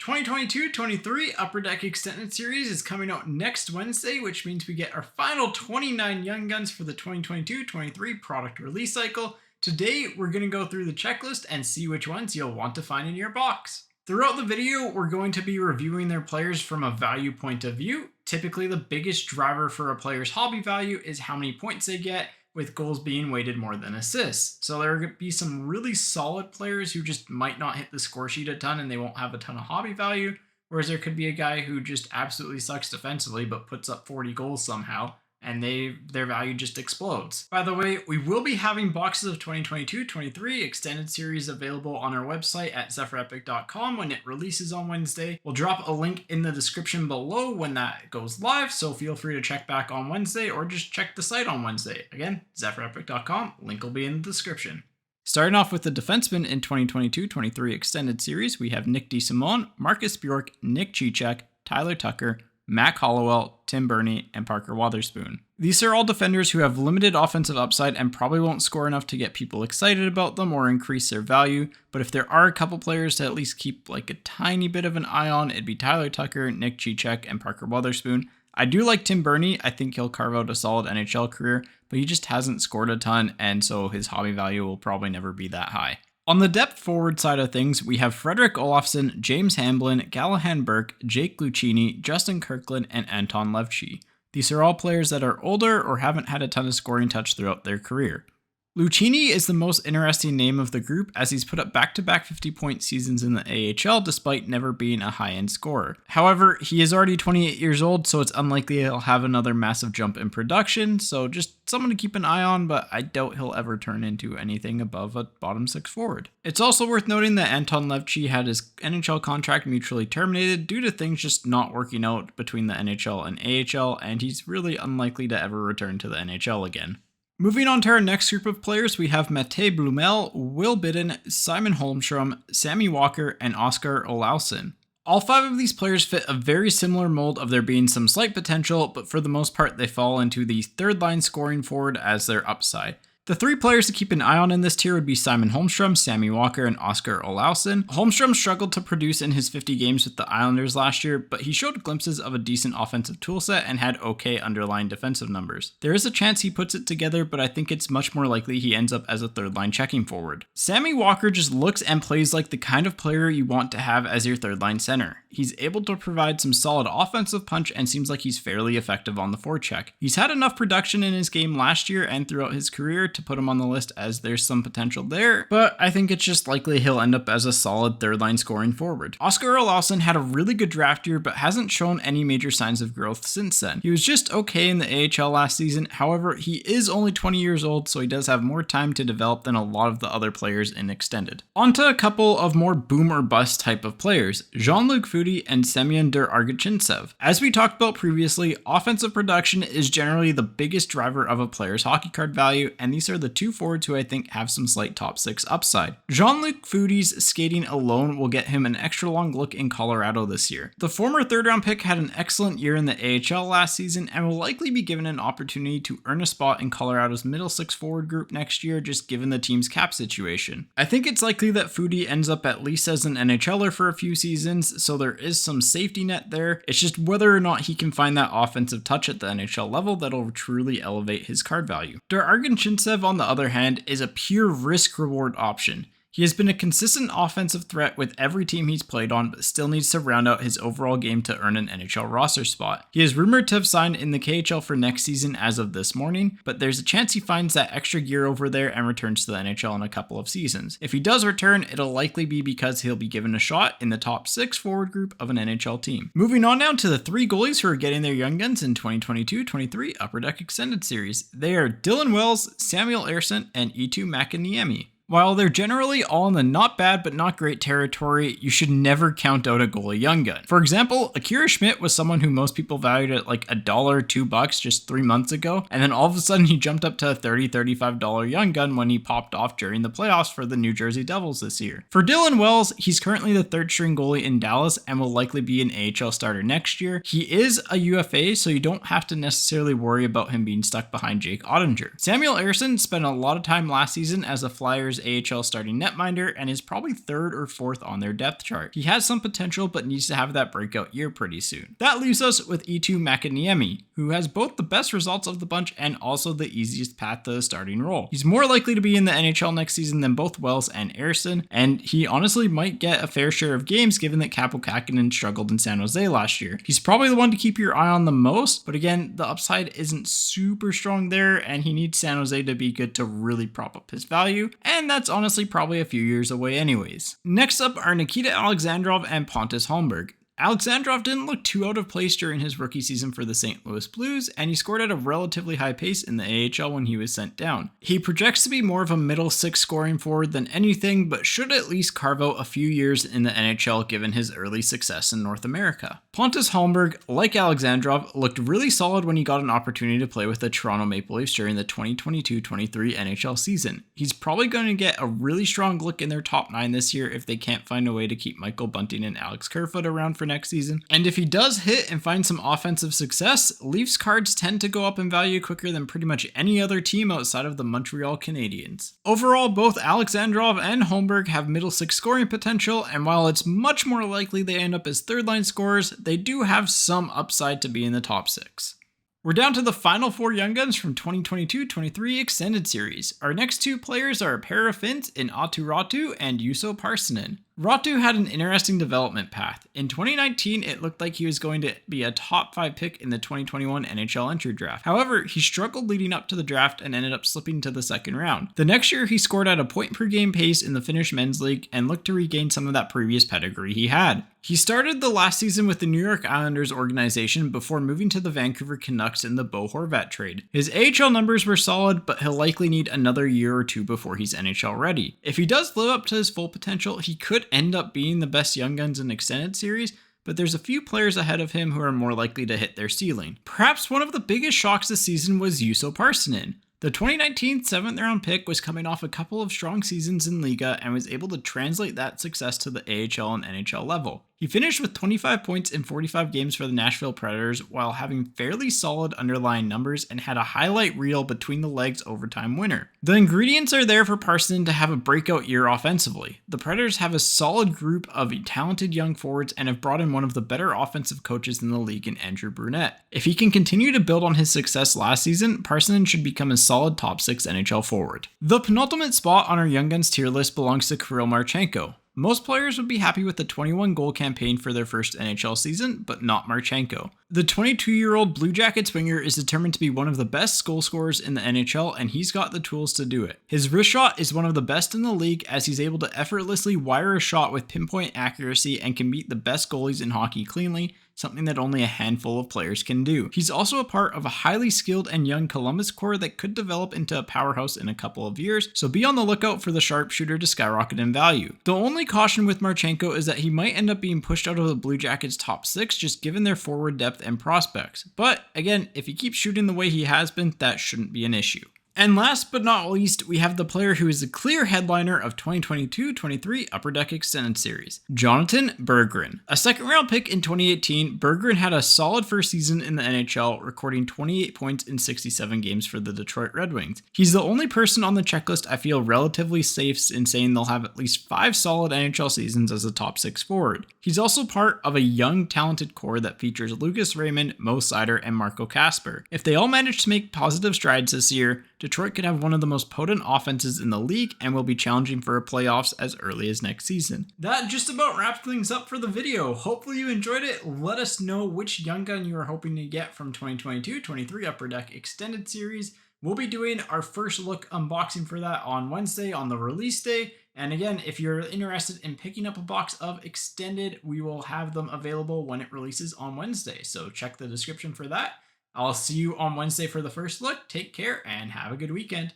2022-23 Upper Deck Extended Series is coming out next Wednesday, which means we get our final 29 Young Guns for the 2022-23 product release cycle. Today, we're going to go through the checklist and see which ones you'll want to find in your box. Throughout the video, we're going to be reviewing their players from a value point of view. Typically, the biggest driver for a player's hobby value is how many points they get, with goals being weighted more than assists. So there are going to be some really solid players who just might not hit the score sheet a ton and they won't have a ton of hobby value, whereas there could be a guy who just absolutely sucks defensively but puts up 40 goals somehow, and their value just explodes. By the way, we will be having boxes of 2022-23 Extended Series available on our website at zephyrepic.com when it releases on Wednesday. We'll drop a link in the description below when that goes live, so feel free to check back on Wednesday or just check the site on Wednesday. Again, zephyrepic.com, link will be in the description. Starting off with the defensemen in 2022-23 Extended Series, we have Nick DeSimone, Marcus Bjork, Nick Cicek, Tyler Tucker, Mac Hollowell, Tim Burney, and Parker Wotherspoon. These are all defenders who have limited offensive upside and probably won't score enough to get people excited about them or increase their value, but if there are a couple players to at least keep like a tiny bit of an eye on, it'd be Tyler Tucker, Nick Cicek, and Parker Wotherspoon. I do like Tim Burney. I think he'll carve out a solid NHL career, but he just hasn't scored a ton, and so his hobby value will probably never be that high. On the depth forward side of things, we have Frederick Olofsson, James Hamblin, Callahan Burke, Jake Lucchini, Justin Kirkland, and Anton Levchi. These are all players that are older or haven't had a ton of scoring touch throughout their career. Lucchini is the most interesting name of the group, as he's put up back-to-back 50-point seasons in the AHL despite never being a high-end scorer. However, he is already 28 years old, so it's unlikely he'll have another massive jump in production, so just someone to keep an eye on, but I doubt he'll ever turn into anything above a bottom six forward. It's also worth noting that Anton Levchi had his NHL contract mutually terminated due to things just not working out between the NHL and AHL, and he's really unlikely to ever return to the NHL again. Moving on to our next group of players, we have Mate Blumel, Will Bidden, Simon Holmstrom, Sammy Walker, and Oscar Olausson. All five of these players fit a very similar mold of there being some slight potential, but for the most part they fall into the third line scoring forward as their upside. The three players to keep an eye on in this tier would be Simon Holmstrom, Sammy Walker, and Oscar Olausson. Holmstrom struggled to produce in his 50 games with the Islanders last year, but he showed glimpses of a decent offensive toolset and had okay underlying defensive numbers. There is a chance he puts it together, but I think it's much more likely he ends up as a third line checking forward. Sammy Walker just looks and plays like the kind of player you want to have as your third line center. He's able to provide some solid offensive punch and seems like he's fairly effective on the forecheck. He's had enough production in his game last year and throughout his career to put him on the list as there's some potential there, but I think it's just likely he'll end up as a solid third line scoring forward. Oscar Olausson had a really good draft year but hasn't shown any major signs of growth since then. He was just okay in the AHL last season, however he is only 20 years old, so he does have more time to develop than a lot of the other players in Extended. On to a couple of more boom or bust type of players, Jean-Luc Foudy and Semyon Argachintsev. As we talked about previously, offensive production is generally the biggest driver of a player's hockey card value, and these are the two forwards who I think have some slight top six upside. Jean-Luc Foudy's skating alone will get him an extra long look in Colorado this year. The former third round pick had an excellent year in the AHL last season and will likely be given an opportunity to earn a spot in Colorado's middle six forward group next year, just given the team's cap situation. I think it's likely that Foudy ends up at least as an NHLer for a few seasons, so there is some safety net there. It's just whether or not he can find that offensive touch at the NHL level that'll truly elevate his card value. Argachintsev, on the other hand, is a pure risk-reward option. He has been a consistent offensive threat with every team he's played on, but still needs to round out his overall game to earn an NHL roster spot. He is rumored to have signed in the KHL for next season as of this morning, but there's a chance he finds that extra gear over there and returns to the NHL in a couple of seasons. If he does return, it'll likely be because he'll be given a shot in the top six forward group of an NHL team. Moving on now to the three goalies who are getting their young guns in 2022-23 Upper Deck Extended Series. They are Dylan Wells, Samuel Ersson, and Eetu Makiniemi. While they're generally all in the not bad but not great territory, you should never count out a goalie young gun. For example, Akira Schmidt was someone who most people valued at like $1, $2 just 3 months ago, and then all of a sudden he jumped up to a $30, $35 young gun when he popped off during the playoffs for the New Jersey Devils this year. For Dylan Wells, he's currently the third string goalie in Dallas and will likely be an AHL starter next year. He is a UFA, so you don't have to necessarily worry about him being stuck behind Jake Ottinger. Samuel Ersson spent a lot of time last season as a Flyers AHL starting netminder and is probably 3rd or 4th on their depth chart. He has some potential but needs to have that breakout year pretty soon. That leaves us with Eetu Makiniemi, who has both the best results of the bunch and also the easiest path to the starting role. He's more likely to be in the NHL next season than both Wells and Ersson, and he honestly might get a fair share of games given that Kaapo Kähkönen struggled in San Jose last year. He's probably the one to keep your eye on the most, but again, the upside isn't super strong there, and he needs San Jose to be good to really prop up his value, and that's honestly probably a few years away anyways. Next up are Nikita Alexandrov and Pontus Holmberg. Alexandrov didn't look too out of place during his rookie season for the St. Louis Blues, and he scored at a relatively high pace in the AHL when he was sent down. He projects to be more of a middle six scoring forward than anything, but should at least carve out a few years in the NHL given his early success in North America. Pontus Holmberg, like Alexandrov, looked really solid when he got an opportunity to play with the Toronto Maple Leafs during the 2022-23 NHL season. He's probably going to get a really strong look in their top 9 this year if they can't find a way to keep Michael Bunting and Alex Kerfoot around for next season. And if he does hit and find some offensive success, Leafs cards tend to go up in value quicker than pretty much any other team outside of the Montreal Canadiens. Overall, both Alexandrov and Holmberg have middle six scoring potential, and while it's much more likely they end up as third line scorers, they do have some upside to be in the top 6. We're down to the final 4 Young Guns from 2022-23 Extended Series. Our next 2 players are a pair of Finns in Aatu Ratu and Juuso Parssinen. Ratu had an interesting development path. In 2019, it looked like he was going to be a top 5 pick in the 2021 NHL entry draft. However, he struggled leading up to the draft and ended up slipping to the second round. The next year, he scored at a point per game pace in the Finnish men's league and looked to regain some of that previous pedigree he had. He started the last season with the New York Islanders organization before moving to the Vancouver Canucks in the Bo Horvat trade. His AHL numbers were solid, but he'll likely need another year or 2 before he's NHL ready. If he does live up to his full potential, he could end up being the best Young Guns in Extended Series, but there's a few players ahead of him who are more likely to hit their ceiling. Perhaps one of the biggest shocks this season was Juuso Parssinen. The 2019 7th round pick was coming off a couple of strong seasons in Liga and was able to translate that success to the AHL and NHL level. He finished with 25 points in 45 games for the Nashville Predators while having fairly solid underlying numbers and had a highlight reel between the legs overtime winner. The ingredients are there for Parssinen to have a breakout year offensively. The Predators have a solid group of talented young forwards and have brought in one of the better offensive coaches in the league in Andrew Brunette. If he can continue to build on his success last season, Parssinen should become a solid top 6 NHL forward. The penultimate spot on our Young Guns tier list belongs to Kirill Marchenko. Most players would be happy with the 21 goal campaign for their first NHL season, but not Marchenko. The 22-year-old Blue Jackets winger is determined to be one of the best goal scorers in the NHL, and he's got the tools to do it. His wrist shot is one of the best in the league, as he's able to effortlessly wire a shot with pinpoint accuracy and can beat the best goalies in hockey cleanly, something that only a handful of players can do. He's also a part of a highly skilled and young Columbus core that could develop into a powerhouse in a couple of years, so be on the lookout for the sharpshooter to skyrocket in value. The only caution with Marchenko is that he might end up being pushed out of the Blue Jackets' top 6 just given their forward depth and prospects. But again, if he keeps shooting the way he has been, that shouldn't be an issue. And last but not least, we have the player who is the clear headliner of 2022-23 Upper Deck Extended Series, Jonathan Berggren. A second round pick in 2018, Berggren had a solid first season in the NHL, recording 28 points in 67 games for the Detroit Red Wings. He's the only person on the checklist I feel relatively safe in saying they'll have at least 5 solid NHL seasons as a top 6 forward. He's also part of a young, talented core that features Lucas Raymond, Mo Seider, and Marco Kasper. If they all manage to make positive strides this year, Detroit could have one of the most potent offenses in the league and will be challenging for a playoffs as early as next season. That just about wraps things up for the video. Hopefully you enjoyed it. Let us know which Young Gun you are hoping to get from 2022-23 Upper Deck Extended Series. We'll be doing our first look unboxing for that on Wednesday on the release day. And again, if you're interested in picking up a box of Extended, we will have them available when it releases on Wednesday. So check the description for that. I'll see you on Wednesday for the first look. Take care and have a good weekend.